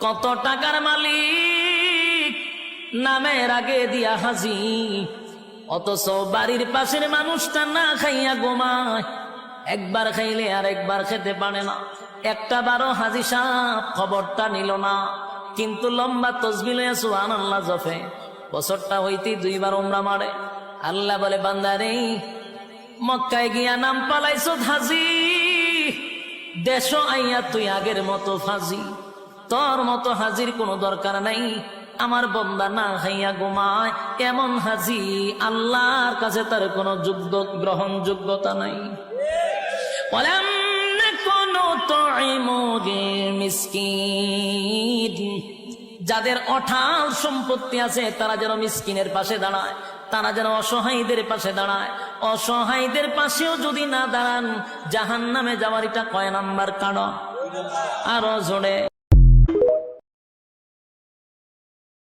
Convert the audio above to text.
কত টাকার মালিক নামের আগে দিয়া হাজি, অথচ বাড়ির পাশের মানুষটা না খাইয়া ঘুমায়, একবার খাইলে আর একবার খেতে পারে না। একটা বারো হাজি সাহেব খবরটা নিল না, কিন্তু লম্বা তসবিহ লইয়া সুবহানাল্লাহ জপে, বছরটা হইতে 2 বার উমরা মারে। আল্লাহ বলে, বান্দারে মক্কায় গিয়া নাম পালাইছ হাজি, দেশ আইয়া তুই আগের মতো ফাজি, তোর মতো হাজির কোনো দরকার নাই। আমার বান্দা না খাইয়া ঘুমায়, এমন হাজি আল্লাহর কাছে তার কোনো গ্রহণযোগ্যতা নাই। যাদের অঠাল সম্পত্তি আছে তারা যেন মিসকিনের পাশে দাঁড়ায়, তারা যেন অসহায়ীদের পাশে দাঁড়ায়। অসহায়ীদের পাশেও যদি না দাঁড়ান, জাহান্নামে যাওয়ার এটা কয় নাম্বার কারণ? আরো জোরে।